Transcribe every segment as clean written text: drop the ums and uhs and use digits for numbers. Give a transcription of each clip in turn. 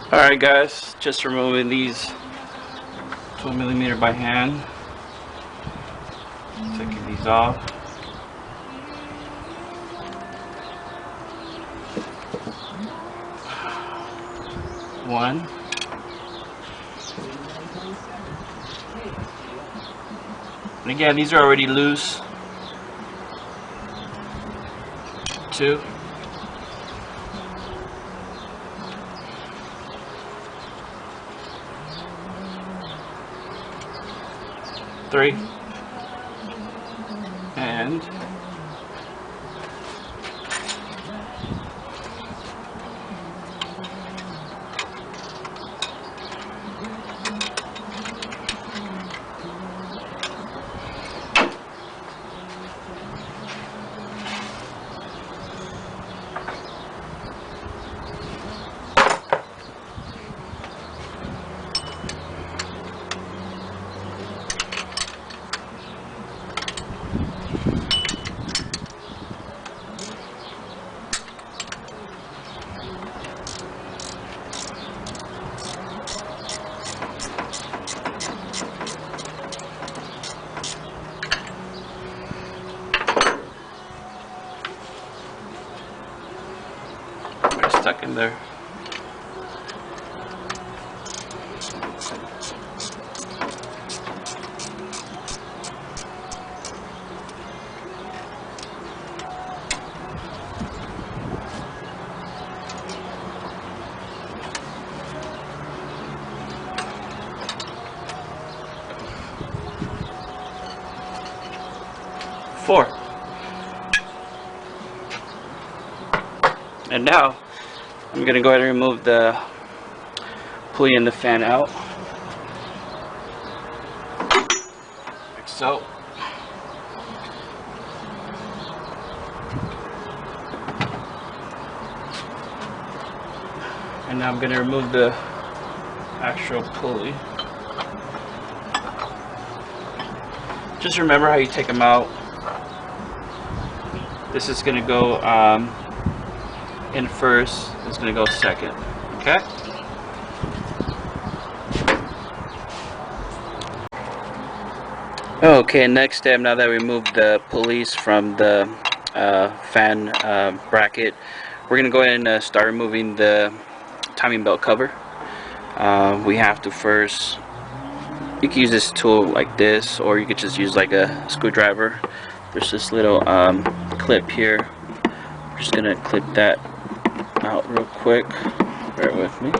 Alright guys, just removing these 12mm by hand. Taking these off. One. And again, these are already loose. Two. Three. And stuck in there. Four. And now I'm going to go ahead and remove the pulley and the fan out, like so. And now I'm going to remove the actual pulley. Just remember how you take them out. This is going to go in first, it's going to go second. Okay? Okay, next step, now that we removed the pulleys from the fan bracket, we're going to go ahead and start removing the timing belt cover. We have to first, you can use this tool like this, or you could just use like a screwdriver. There's this little clip here. I'm just going to clip that out real quick. Bear with me.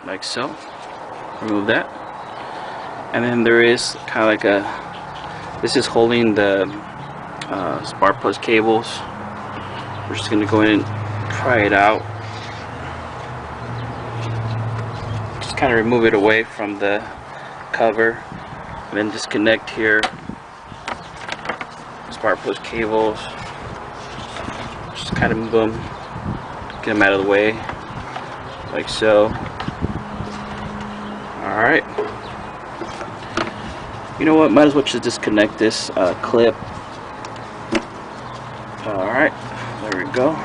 Like so. Remove that. And then there is kind of like a, this is holding the spark plug cables. We're just going to go in and pry it out. Just kind of remove it away from the cover, and then disconnect here. Spark plug cables. Just kind of move them, get them out of the way, like so. Alright. You know what? Might as well just disconnect this clip. Alright. There we go.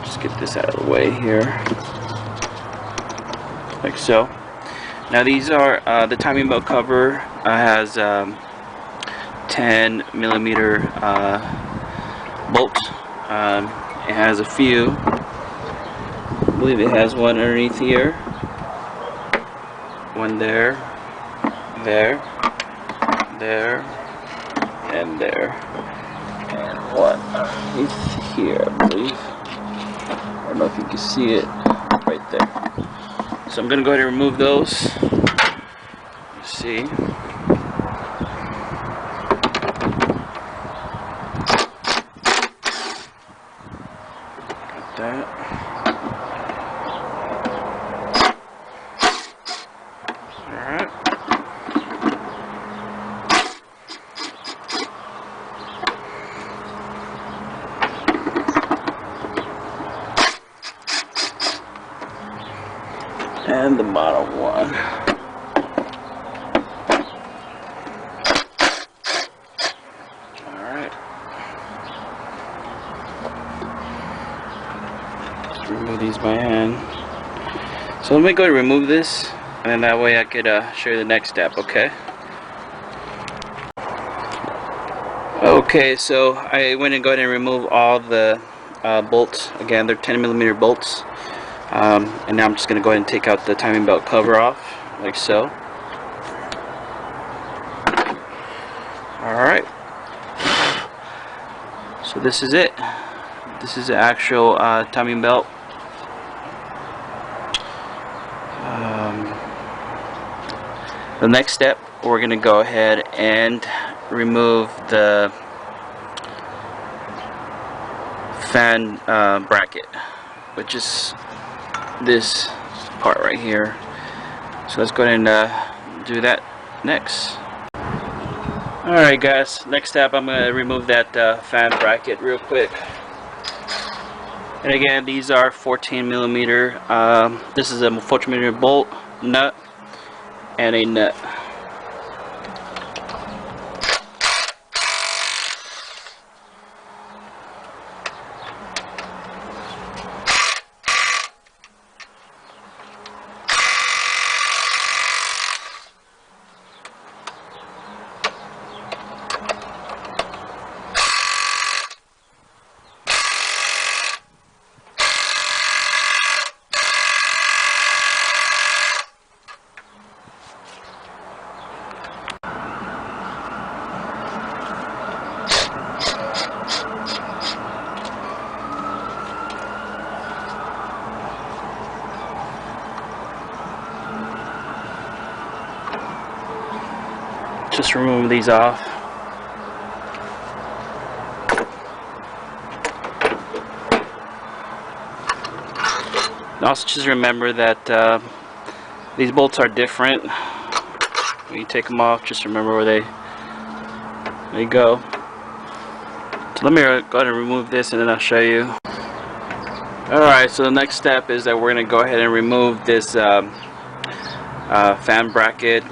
Just get this out of the way here, like so. Now these are the timing belt cover has 10mm bolts. It has a few. I believe it has one underneath here, one there, there, and there, and one underneath here, I believe. I don't know if you can see it right there. So I'm going to go ahead and remove those. You see. Got that. Alright. and the bottom one. Alright. Remove these by hand. So let me go and remove this, and then that way I could show you the next step, okay? Okay, so I went and go ahead and remove all the bolts. Again, they're 10mm bolts. And now I'm just going to go ahead and take out the timing belt cover off, like so. Alright. So this is it. This is the actual timing belt. The next step, we're going to go ahead and remove the fan bracket, which is this part right here. So let's go ahead and do that next. Alright guys, next step I'm going to remove that fan bracket real quick. And again, these are 14mm. This is a 14mm bolt, nut, and a nut. Just remove these off. Also, just remember that these bolts are different. When you take them off, just remember where they go. So let me go ahead and remove this, and then I'll show you. Alright, so the next step is that we're going to go ahead and remove this fan bracket.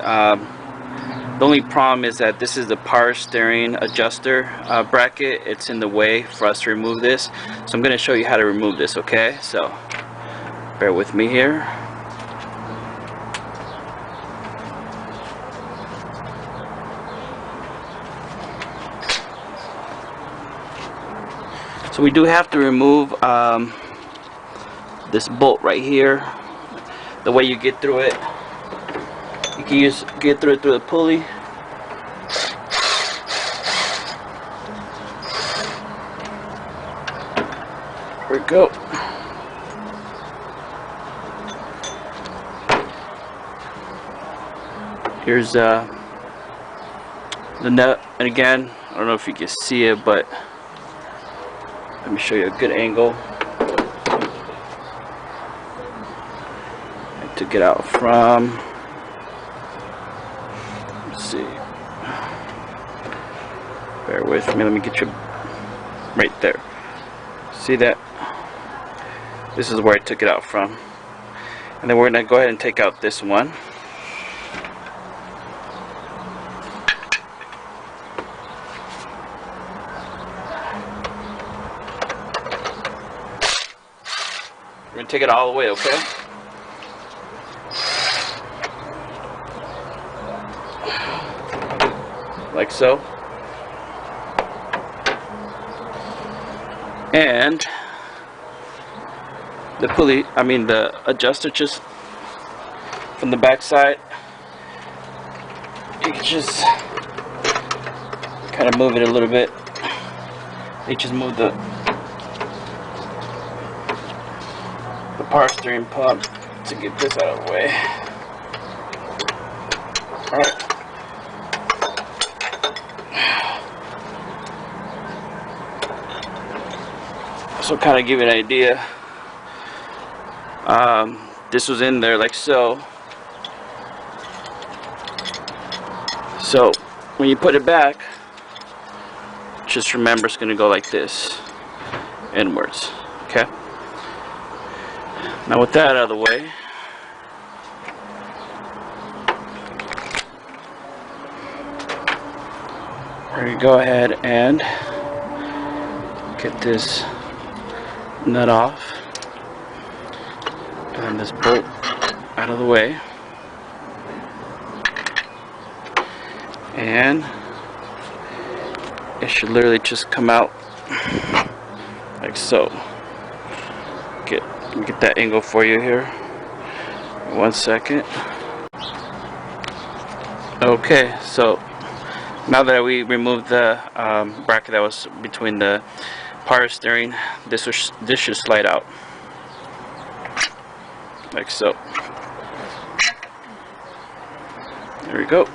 The only problem is that this is the power steering adjuster bracket. It's in the way for us to remove this. So I'm going to show you how to remove this, okay? So bear with me here. So we do have to remove this bolt right here. The way you get through it, you can get through it through the pulley. There we go. Here's the nut, and again, I don't know if you can see it, but let me show you a good angle. I took it out from, let's see, bear with me, let me get you right there. See that? This is where I took it out from. And then we're going to go ahead and take out this one. We're going to take it all the way, okay? Like so. And the pulley, the adjuster, just from the back side, you can just kind of move it a little bit. You just move the power steering pump to get this out of the way. Alright. So kind of give you an idea. This was in there like so. So when you put it back, just remember it's going to go like this, inwards. Okay. Now with that out of the way, we're going to go ahead and get this nut off and this bolt out of the way, and it should literally just come out like so. Get that angle for you here. 1 second. Okay, so now that we removed the bracket that was between the power steering, this should slide out like so. There we go.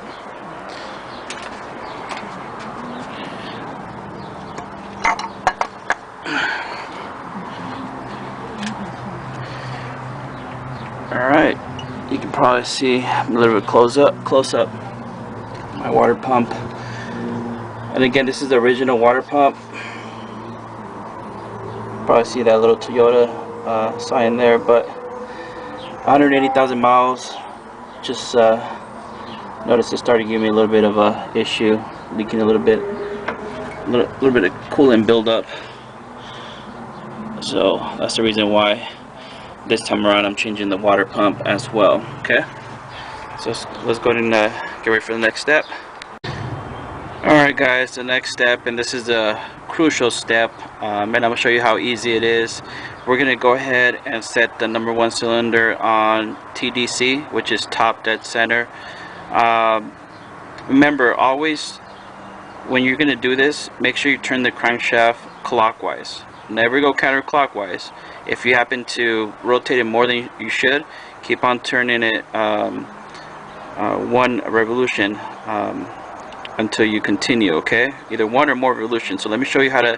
Alright, you can probably see a little bit close up my water pump. And again, this is the original water pump. Probably see that little Toyota sign there, but 180,000 miles. Just noticed it started giving me a little bit of a issue, leaking a little bit of coolant buildup. So that's the reason why this time around I'm changing the water pump as well. Okay, so let's go ahead and get ready for the next step. Alright guys, the next step, and this is a crucial step, and I'm going to show you how easy it is. We're going to go ahead and set the number 1 cylinder on TDC, which is top dead center. Remember, always when you're going to do this, make sure you turn the crankshaft clockwise. Never go counterclockwise. If you happen to rotate it more than you should, keep on turning it 1 revolution until you continue, okay? Either 1 or more revolutions. So let me show you how to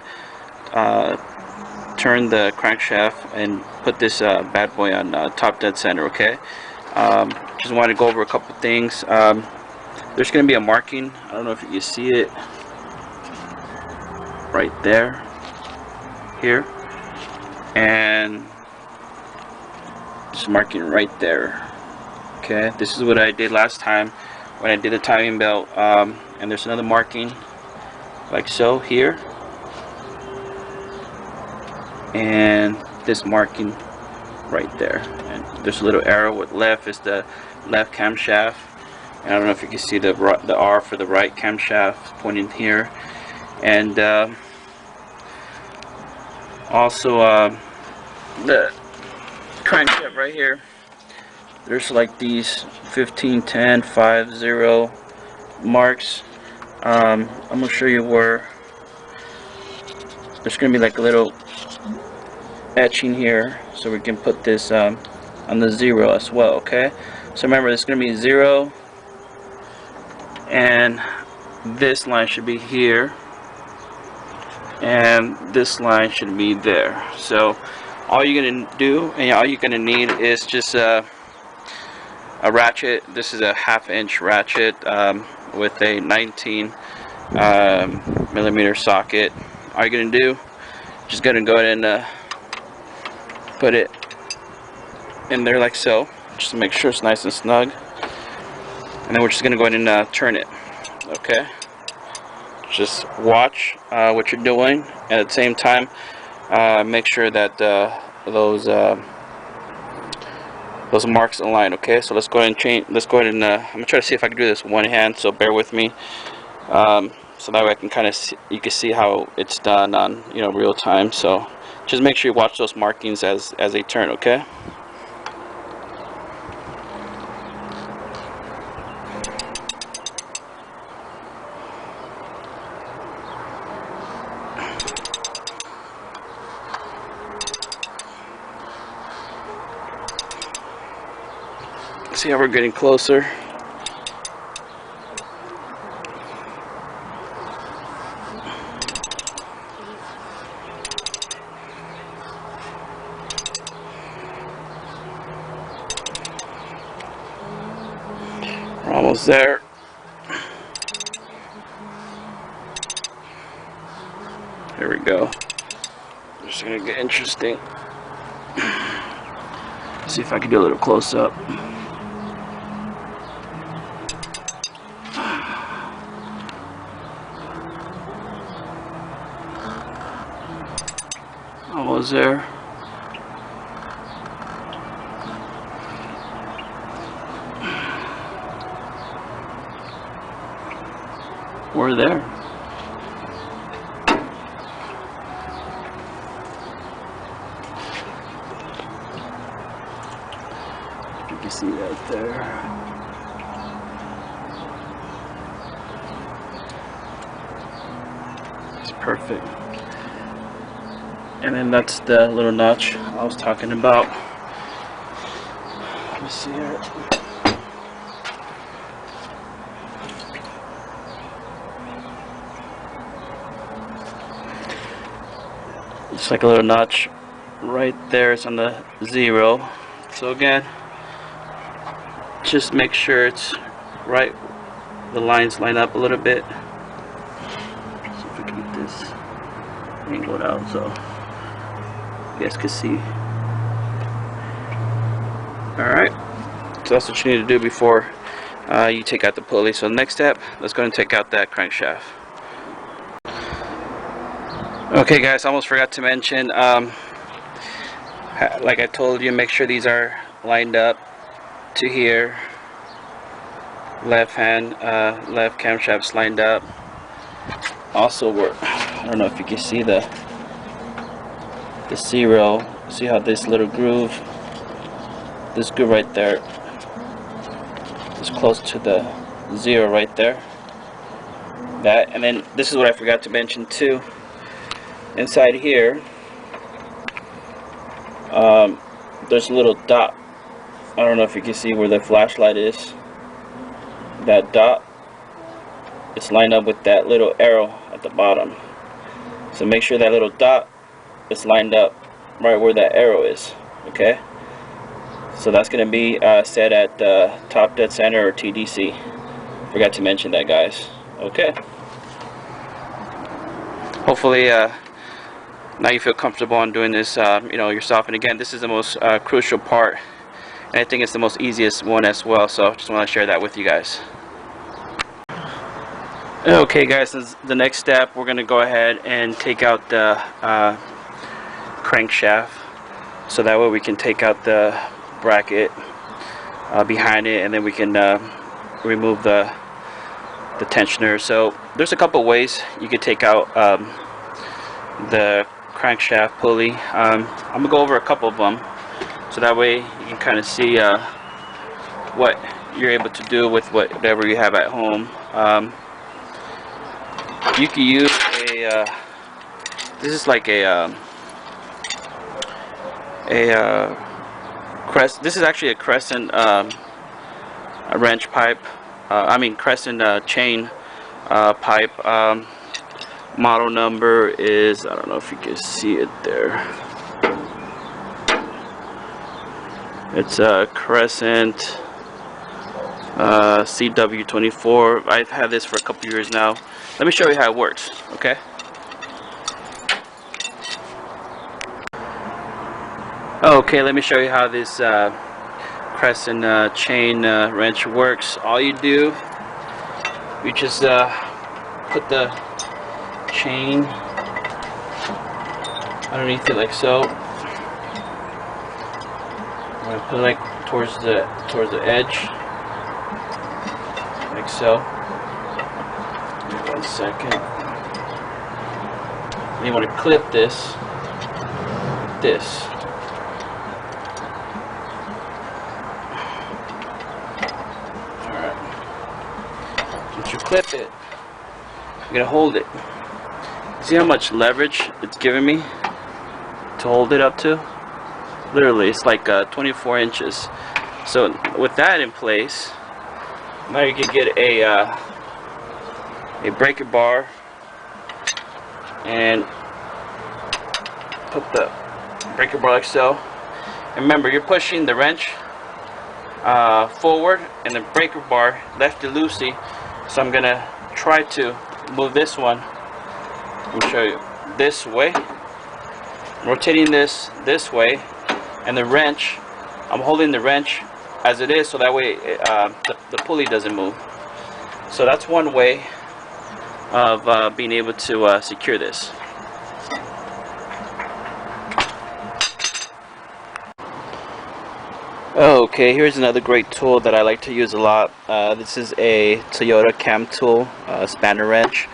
turn the crankshaft and put this bad boy on top dead center, okay? Just want to go over a couple things. There's going to be a marking. I don't know if you can see it right there, here, and just marking right there. Okay, this is what I did last time when I did the timing belt, and there's another marking like so here, and this marking right there, and there's a little arrow with left is the left camshaft, and I don't know if you can see the R for the right camshaft pointing here, and also the crankshaft right here. There's like these 15, 10, 5, 0 marks. I'm gonna show you where there's gonna be like a little etching here, so we can put this on the 0 as well. Okay, so remember, it's gonna be 0, and this line should be here, and this line should be there. So all you're gonna do, and all you're gonna need is just a ratchet. This is a 1/2 inch ratchet with a 19 millimeter socket. All you're gonna do, just gonna go ahead and put it in there like so, just to make sure it's nice and snug, and then we're just gonna go ahead and turn it. Okay, just watch what you're doing, and at the same time make sure that those marks align. Okay, so let's go ahead and change. Let's go ahead and I'm gonna try to see if I can do this with one hand, so bear with me, so that way I can kind of you can see how it's done on real time. So just make sure you watch those markings as they turn. Okay. See how we're getting closer. We're almost there. Here we go. It's gonna get interesting. See if I can do a little close up. goes there. We're there. You can see that there. It's perfect. And then that's the little notch I was talking about. Let me see here. It's like a little notch right there. It's on the 0. So again, just make sure it's right. The lines line up a little bit. See if we can get this angled out so you guys can see. Alright, so that's what you need to do before you take out the pulley. So the next step, let's go and take out that crankshaft. Okay guys, I almost forgot to mention, like I told you, make sure these are lined up to here. Left camshaft's lined up. Also, I don't know if you can see the 0. See how this little groove, this groove right there is close to the 0 right there. That, and then this is what I forgot to mention too. Inside here, there's a little dot. I don't know if you can see where the flashlight is. That dot, it's lined up with that little arrow at the bottom. So make sure that little dot is lined up right where that arrow is. Okay. So that's going to be set at top dead center or TDC. Forgot to mention that, guys. Okay. Hopefully now you feel comfortable on doing this yourself. And again, this is the most crucial part, and I think it's the most easiest one as well. So just want to share that with you guys. Okay guys, this is the next step. We're going to go ahead and take out the crankshaft, so that way we can take out the bracket behind it, and then we can remove the tensioner. So there's a couple ways you could take out the crankshaft pulley. I'm gonna go over a couple of them, so that way you can kind of see what you're able to do with whatever you have at home. You can use a this is like a this is actually a crescent a wrench pipe. Crescent chain pipe. Model number is, I don't know if you can see it there. It's a Crescent CW24. I've had this for a couple years now. Let me show you how it works, okay? Okay, let me show you how this Crescent chain wrench works. All you do, you just put the chain underneath it like so. I'm gonna put it like towards the edge, like so. Give me 1 second. And you want to clip this like this. Alright. Once you clip it, you're gonna hold it. See how much leverage it's giving me to hold it up to? Literally, it's like 24 inches. So with that in place, now you can get a breaker bar and put the breaker bar like so. And remember, you're pushing the wrench forward and the breaker bar lefty loosey. So I'm gonna try to move this one. Let me show you this way. I'm rotating this way, and the wrench, I'm holding the wrench as it is, so that way the pulley doesn't move. So that's one way of being able to secure this. Okay, here's another great tool that I like to use a lot. This is a Toyota cam tool, spanner wrench.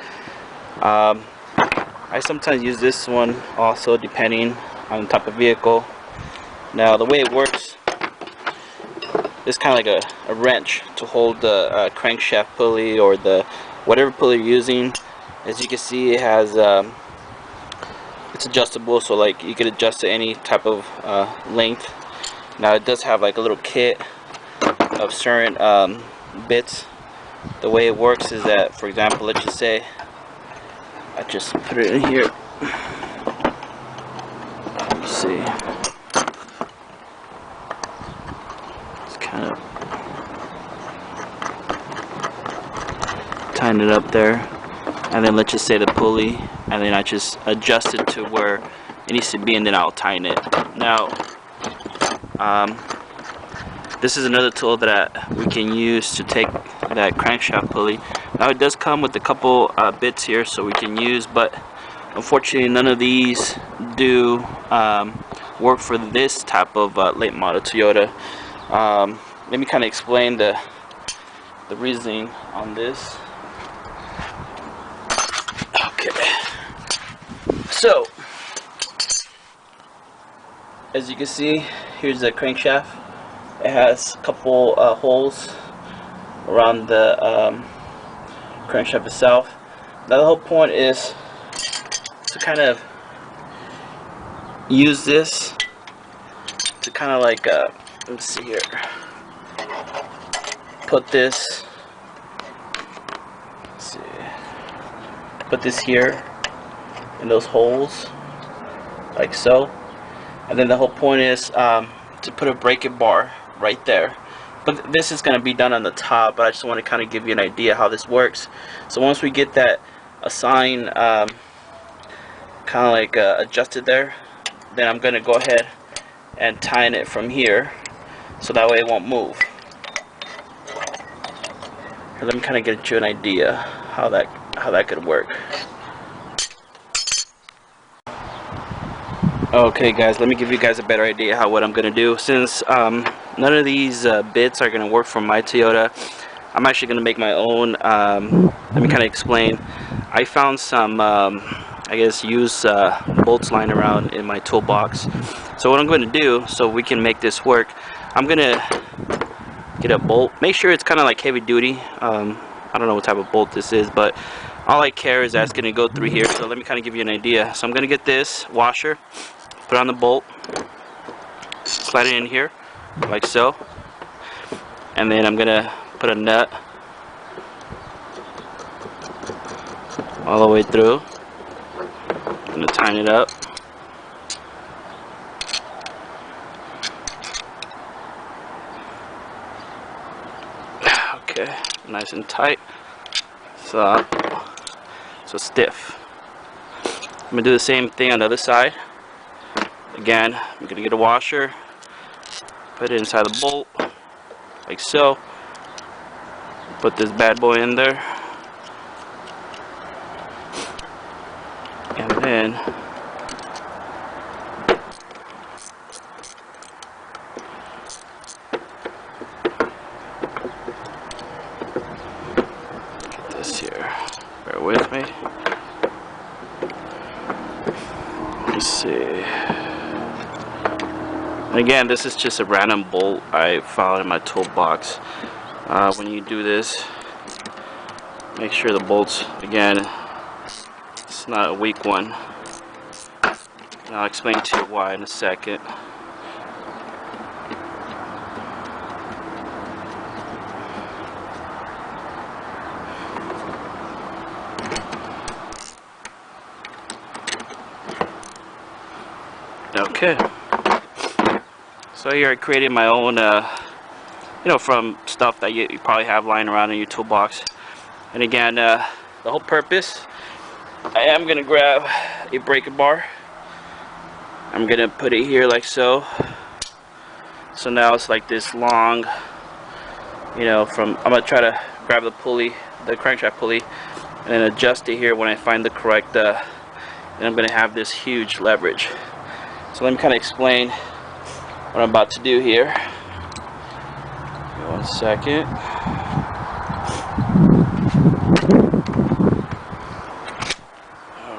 I sometimes use this one also depending on the type of vehicle. Now the way it works, it's kind of like a wrench to hold the crankshaft pulley or the whatever pulley you're using. As you can see, it has it's adjustable, so like you can adjust to any type of length. Now it does have like a little kit of certain bits. The way it works is that, for example, let's just say I just put it in here. Let's see. It's kind of tighten it up there, and then let's just say the pulley, and then I just adjust it to where it needs to be, and then I'll tighten it. Now this is another tool that we can use to take that crankshaft pulley. Now it does come with a couple bits here so we can use, but unfortunately none of these do work for this type of late model Toyota. Let me kind of explain the reasoning on this. Okay, so as you can see, here's the crankshaft. It has a couple holes around the crankshaft itself. Now the whole point is to kind of use this to kind of like let's see here, put this, let's see, put this here in those holes like so, and then the whole point is to put a bracket bar right there. But this is going to be done on the top, but I just want to kind of give you an idea how this works. So once we get that assigned kind of like adjusted there, then I'm going to go ahead and tighten it from here so that way it won't move. And let me kind of get you an idea how that could work. Okay guys, let me give you guys a better idea how what I'm gonna do. Since none of these bits are gonna work for my Toyota, I'm actually gonna make my own. Let me kind of explain. I found some I guess used bolts lying around in my toolbox. So what I'm going to do, so we can make this work, I'm gonna get a bolt. Make sure it's kind of like heavy duty. I don't know what type of bolt this is, but all I care is that it's gonna go through here. So let me kind of give you an idea. So I'm gonna get this washer, put on the bolt, slide it in here like so, and then I'm gonna put a nut all the way through. I'm gonna tighten it up. Okay, nice and tight. So stiff. I'm gonna do the same thing on the other side. Again, I'm gonna get a washer, put it inside the bolt, like so. Put this bad boy in there, and then get this here. Bear with me. Let's see. Again, this is just a random bolt I found in my toolbox. When you do this, make sure the bolts, again, it's not a weak one. And I'll explain to you why in a second. Okay. So here I created my own, you know, from stuff that you probably have lying around in your toolbox. And again, the whole purpose, I am going to grab a breaker bar. I'm going to put it here like so. So now it's like this long, you know, I'm going to try to grab the pulley, the crankshaft pulley, and then adjust it here when I find the correct, and I'm going to have this huge leverage. So let me kind of explain what I'm about to do here. 1 second.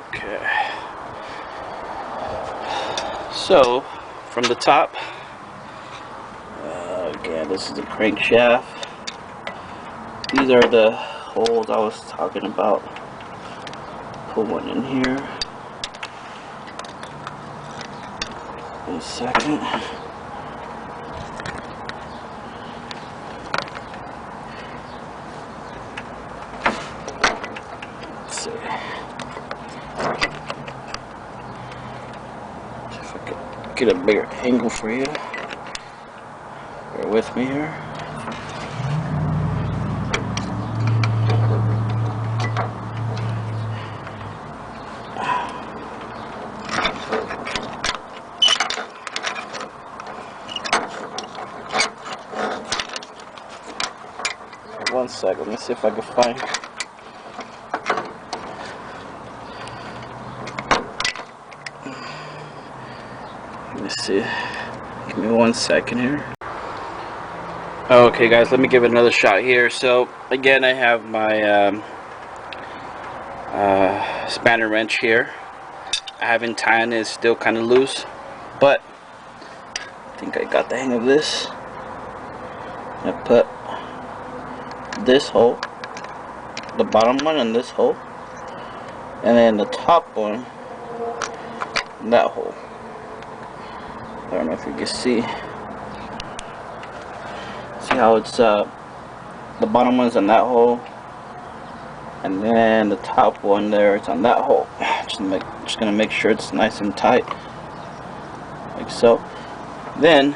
Okay. So, from the top, again, this is the crankshaft. These are the holes I was talking about. Put one in here. 1 second. Let's see. If I could get a bigger angle for you. Bear with me here. One second, let me see if I can find. Let me see. Give me 1 second here. Okay, guys, let me give it another shot here. So again, I have my spanner wrench here. I haven't tightened it; it's still kind of loose, but I think I got the hang of this. I put this hole, the bottom one in this hole, and then the top one in that hole. I don't know if you can see how it's the bottom one's in that hole, and then the top one there, it's on that hole. Just gonna make sure it's nice and tight, like so. Then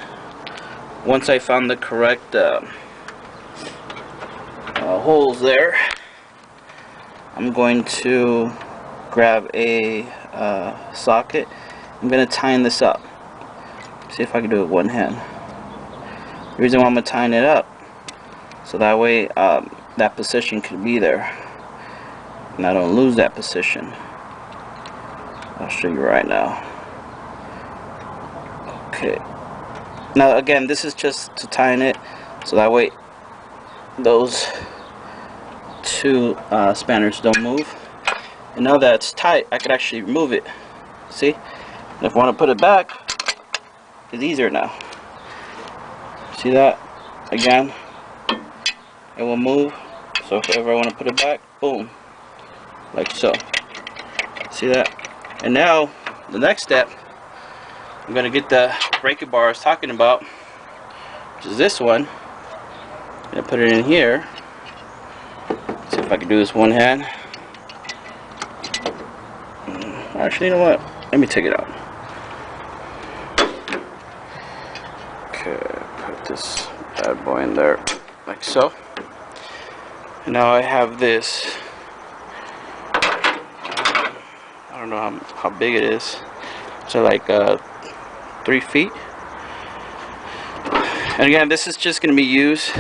once I found the correct holes there, I'm going to grab a socket. I'm going to tighten this up. See if I can do it with one hand. The reason why I'm going to tighten it up, so that way that position can be there and I don't lose that position. I'll show you right now. Okay, now again, this is just to tighten it so that way those two spanners don't move. And now that it's tight, I could actually remove it. See? And if I want to put it back, it's easier now. See that? Again, it will move. So if ever I want to put it back, boom, like so. See that? And now the next step, I'm gonna get the breaker bar I was talking about, which is this one. I'm gonna put it in here. See if I can do this one hand. Actually, you know what? Let me take it out. Okay, put this bad boy in there, like so. And now I have this. I don't know how big it is. So like 3 feet. And again, this is just going to be used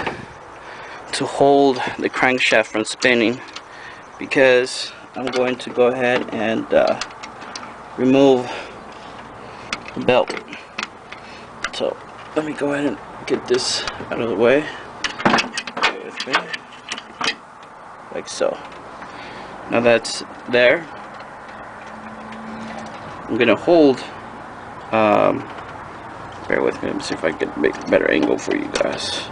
to hold the crankshaft from spinning, because I'm going to go ahead and remove the belt. So let me go ahead and get this out of the way. With me. Like so. Now that's there. I'm gonna hold. Bear with me. Let me see if I can make a better angle for you guys.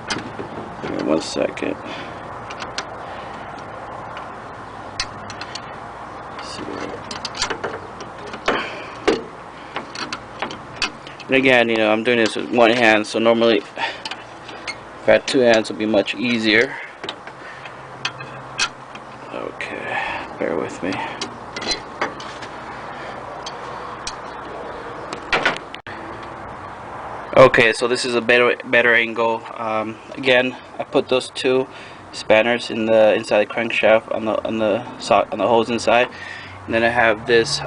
Give me 1 second. And again, you know, I'm doing this with one hand, so normally if I had two hands, it would be much easier. Okay, bear with me. Okay, so this is a better angle. Again, I put those two spanners in the inside the crankshaft on the holes inside, and then I have this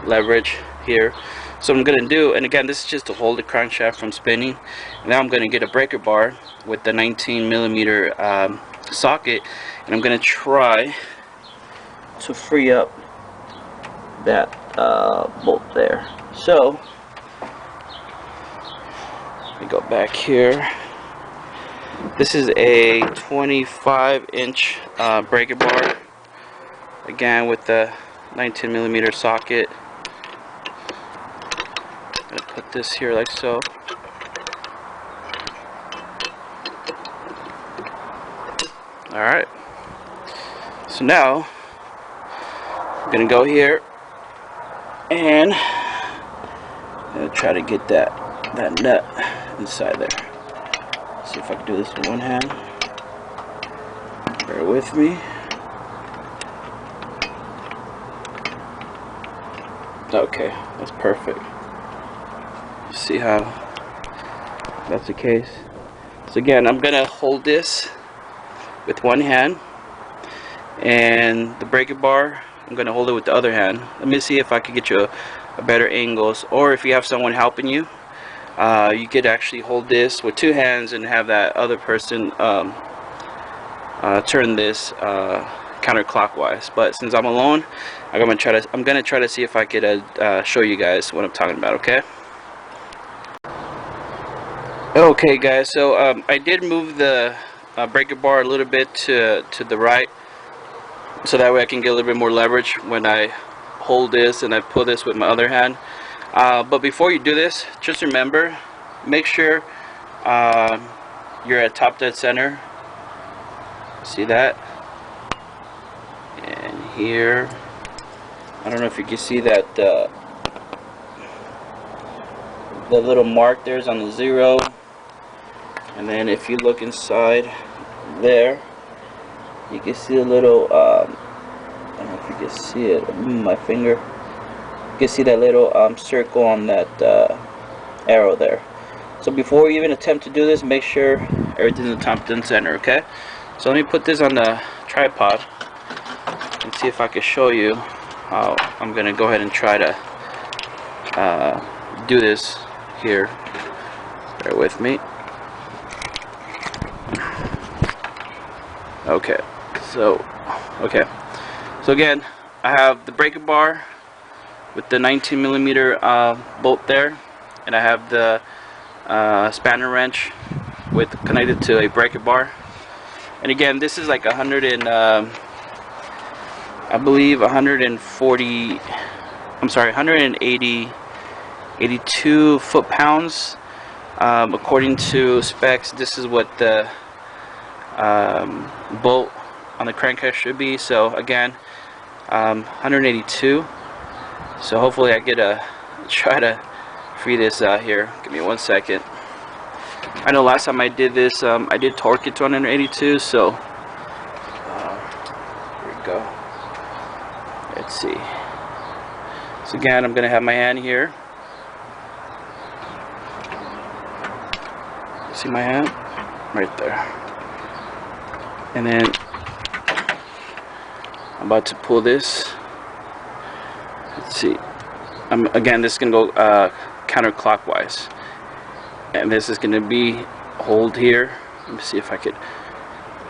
leverage here. So what I'm gonna do, and again, this is just to hold the crankshaft from spinning. Now I'm gonna get a breaker bar with the 19mm socket, and I'm gonna try to free up that bolt there. So we go back here. This is a 25-inch breaker bar, again with the 19mm socket. I'm gonna put this here like so. Alright, so now I'm gonna go here and try to get that nut inside there. See if I can do this with one hand. Bear with me. Okay, that's perfect. See how that's the case? So again, I'm gonna hold this with one hand, and the breaker bar, I'm gonna hold it with the other hand. Let me see if I can get you a better angles, or if you have someone helping you, you could actually hold this with two hands and have that other person turn this counterclockwise. But since I'm alone, I'm gonna try to see if I could show you guys what I'm talking about. Okay guys, so I did move the breaker bar a little bit to the right, so that way I can get a little bit more leverage when I hold this and I pull this with my other hand. But before you do this, just remember, make sure you're at top dead center. See that? And here, I don't know if you can see that the little mark there's on the 0. And then if you look inside there, you can see a little, I don't know if you can see it, my finger. You can see that little circle on that arrow there. So before you even attempt to do this, make sure everything's in the top dead center, okay? So let me put this on the tripod and see if I can show you how I'm going to go ahead and try to do this here. Bear with me. Okay, so again, I have the breaker bar with the 19mm bolt there, and I have the spanner wrench connected to a breaker bar. And again, this is like 100 and I believe 182 foot-pounds. According to specs, this is what the bolt on the crankshaft should be. So again, 182. So hopefully I get try to free this out here. Give me 1 second. I know last time I did this, I did torque it to 182. So here we go. Let's see. So again, I'm gonna have my hand here. See my hand? Right there. And then I'm about to pull this. Let's see. Again, this is gonna go counterclockwise, and this is gonna be hold here. Let me see if I could.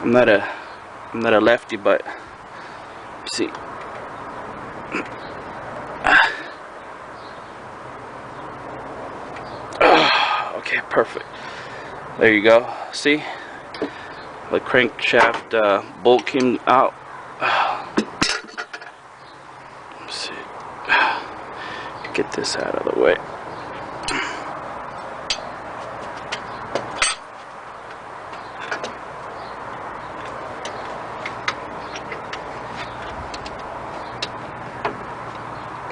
I'm not a lefty, but let's see. Okay, perfect. There you go. See? The crankshaft bolt came out. Let's see. Get this out of the way.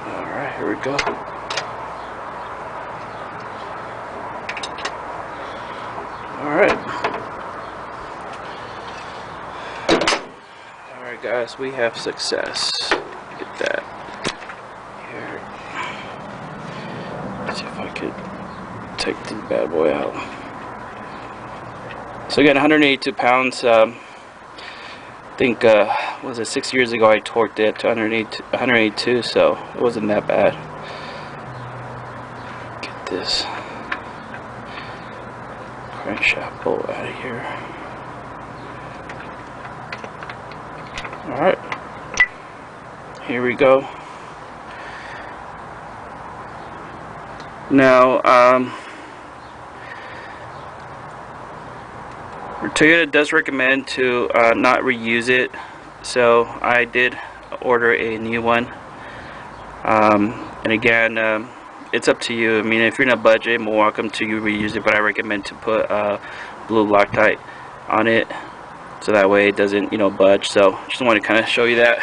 Alright, here we go. Alright. Alright guys, we have success. Get that here. Let's see if I could take the bad boy out. So again, 182 pounds. I think, was it 6 years ago I torqued it to 182, so it wasn't that bad. Get this crankshaft bolt out of here. Alright, here we go. Now, Toyota does recommend to not reuse it, so I did order a new one. And again, it's up to you. I mean, if you're in a budget, more welcome to you reuse it, but I recommend to put blue Loctite on it, so that way it doesn't, you know, budge. So just want to kind of show you that.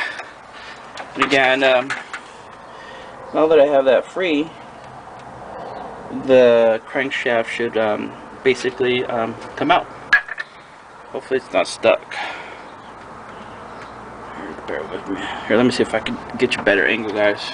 And again, now that I have that free, the crankshaft should basically come out. Hopefully it's not stuck. Here, bear with me. Here, let me see if I can get you a better angle, guys.